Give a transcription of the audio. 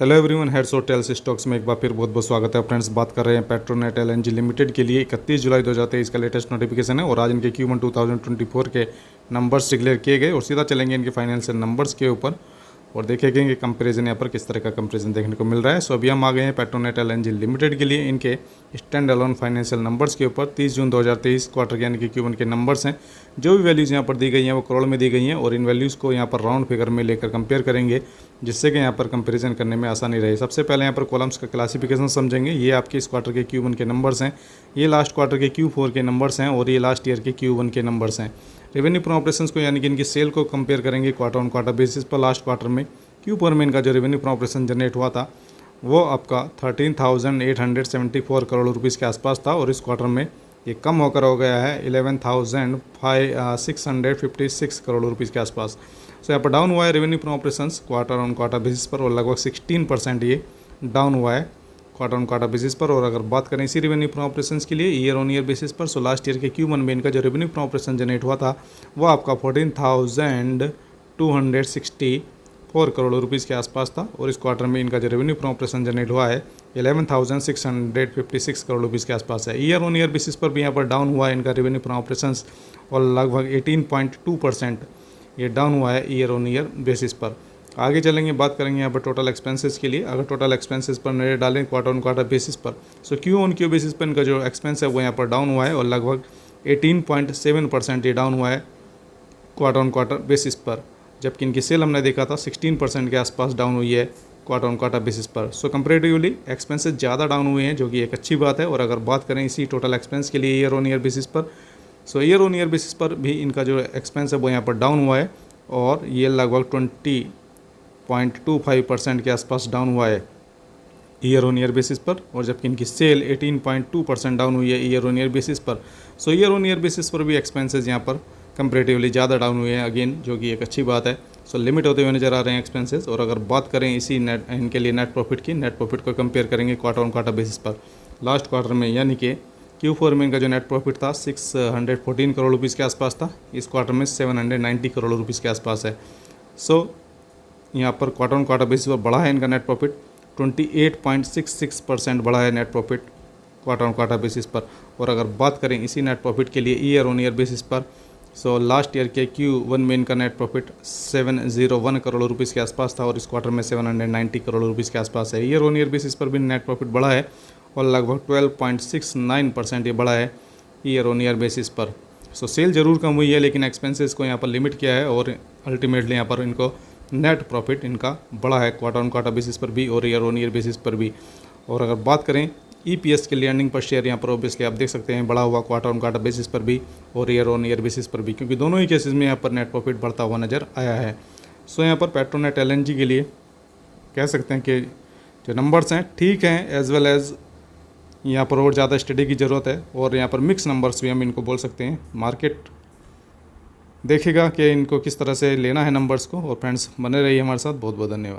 Hello everyone, heads और tales stocks में एक बार फिर बहुत बहुत स्वागत है फ्रेंड्स। बात कर रहे हैं पेट्रोनेट एलएनजी लिमिटेड के लिए 31 जुलाई 2023 का लेटेस्ट नोटिफिकेशन है और आज इनके Q1 2024 के नंबर्स डिक्लेयर किए गए और सीधा चलेंगे इनके फाइनेंशियल नंबर्स के ऊपर और देखेंगे कि कंपैरिजन यहाँ पर किस तरह का कंपैरिजन देखने को मिल रहा है। सो अभी हम आ गए हैं पेट्रोनेट एलएनजी लिमिटेड के लिए इनके स्टैंड अलोन फाइनेंशियल नंबर्स के ऊपर 30 जून 2023 क्वार्टर के यानी कि Q1 के नंबर्स हैं। जो भी वैल्यूज़ यहाँ पर दी गई हैं वो करोड़ में दी गई हैं और इन वैल्यूज़ को यहाँ पर राउंड फिगर में लेकर कंपेयर करेंगे जिससे कि यहाँ पर कंपैरिजन करने में आसानी रहे। सबसे पहले यहाँ पर कॉलम्स का क्लासिफिकेशन समझेंगे। ये आपके इस क्वार्टर के Q1 के नंबर्स हैं, ये लास्ट क्वार्टर के Q4 के नंबर्स हैं और ये लास्ट ईयर के Q1 के नंबर्स हैं। रेवेन्यू फ्रॉम ऑपरेशंस को यानी कि इनकी सेल को कंपेयर करेंगे क्वार्टर ऑन क्वार्टर बेसिस पर। लास्ट क्वार्टर में Q4 में इनका जो रेवेन्यू फ्रॉम ऑपरेशन जनरेट हुआ था वो आपका 13,874 करोड़ रुपीज़ के आसपास था और इस क्वार्टर में ये कम होकर हो गया है 11,656 करोड़ रुपीज़ के आसपास। सो यहाँ पर डाउन हुआ है revenue from operations quarter on quarter basis पर और लगभग 16% ये डाउन हुआ है क्वार्टर ऑन क्वार्टर बेसिस पर। और अगर बात करें इसी रेवेन्यू फ्रॉम ऑपरेशंस के लिए ईयर ऑन ईयर बेसिस पर, सो लास्ट ईयर के Q1 में इनका जो रेवेन्यू फ्रॉम ऑपरेशन जनरेट हुआ था वो आपका 14,264 करोड़ रुपीज़ के आसपास था और इस क्वार्टर में इनका जो रेवेन्यू फ्रॉम ऑपरेशन जनरेट हुआ है 11,656 करोड़ रुपीज़ के आसपास है। ईयर ऑन ईयर बेसिस पर भी यहाँ पर डाउन हुआ है इनका रेवेन्यू फ्रॉम ऑपरेशंस और लगभग 18.2% ये डाउन हुआ है ईयर ऑन ईयर बेसिस पर। आगे चलेंगे, बात करेंगे यहाँ पर टोटल एक्सपेंसेस के लिए। अगर टोटल एक्सपेंसेस पर नजर डालें क्वार्टर ऑन क्वार्टर बेसिस पर, सो Q ऑन Q बेसिस पर इनका जो एक्सपेंस है वो यहाँ पर डाउन हुआ है और लगभग 18.7% ये डाउन हुआ है क्वार्टर ऑन क्वार्टर बेसिस पर, जबकि इनकी सेल हमने देखा था 16% के आसपास डाउन हुई है क्वार्टर ऑन क्वार्टर बेसिस पर। सो कंपेरेटिवली एक्सपेंसेस ज़्यादा डाउन हुए हैं जो कि एक अच्छी बात है। और अगर बात करें इसी टोटल एक्सपेंस के लिए ईयर ऑन ईयर बेसिस पर, सो ईयर ऑन ईयर बेसिस पर भी इनका जो एक्सपेंस है वो यहाँ पर डाउन हुआ है और ये लगभग 20.25% के आसपास डाउन हुआ है ईयर ऑन ईयर बेसिस पर, और जबकि इनकी सेल 18.2% डाउन हुई है ईयर ऑन ईयर बेसिस पर। सो ईयर ऑन ईयर बेसिस पर भी एक्सपेंसेस यहाँ पर कंपेरेटिवली ज़्यादा डाउन हुए हैं अगेन, जो कि एक अच्छी बात है। सो लिमिट होते हुए नजर आ रहे हैं एक्सपेंसेस। और अगर बात करें इसी नेट इनके लिए नेट प्रॉफिट की, नेट प्रॉफिट को कंपेयर करेंगे क्वार्टर ऑन क्वार्टर बेसिस पर। लास्ट क्वार्टर में यानी कि Q4 में इनका जो नेट प्रॉफिट था 614 करोड़ रुपीज़ के आसपास था, इस क्वार्टर में 790 करोड़ रुपीज़ के आसपास है। सो यहाँ पर क्वार्टर ऑन क्वार्टर बेसिस पर बढ़ा है इनका नेट प्रॉफिट, 28.66% बढ़ा है net profit quarter on quarter basis पर। और अगर बात करें इसी नेट प्रॉफिट के लिए ईयर ऑन ईयर बेसिस पर, सो लास्ट ईयर के Q1 में इनका नेट प्रॉफिट 701 करोड़ रुपीज़ के आसपास था और इस क्वार्टर में 790 करोड़ रुपीज़ के आसपास है। ईयर ऑन ईयर बेसिस पर भी नेट प्रॉफिट बढ़ा है और लगभग 12.69% ये बढ़ा है ईयर ऑन ईयर बेसिस पर। सो सेल ज़रूर कम हुई है लेकिन एक्सपेंसेस को यहाँ पर लिमिट किया है और अल्टीमेटली यहाँ पर इनको नेट प्रॉफिट इनका बढ़ा है क्वार्टर ऑन क्वार्टर बेसिस पर भी और ईयर ऑन ईयर बेसिस पर भी। और अगर बात करें EPS के लिए, अर्निंग पर शेयर, यहाँ पर ऑब्वियसली आप देख सकते हैं बढ़ा हुआ क्वार्टर ऑन क्वार्टर बेसिस पर भी और ईयर ऑन ईयर बेसिस पर भी, क्योंकि दोनों ही केसेस में यहाँ पर नेट प्रॉफिट बढ़ता हुआ नज़र आया है। सो यहाँ पर पेट्रोनेट LNG के लिए कह सकते हैं कि जो नंबर्स हैं ठीक हैं, एज वेल एज़ यहाँ पर और ज़्यादा स्टडी की ज़रूरत है और यहाँ पर मिक्स नंबर्स भी हम इनको बोल सकते हैं। मार्केट देखेगा कि इनको किस तरह से लेना है नंबर्स को। और फ्रेंड्स बने रहिए हमारे साथ। बहुत बहुत धन्यवाद।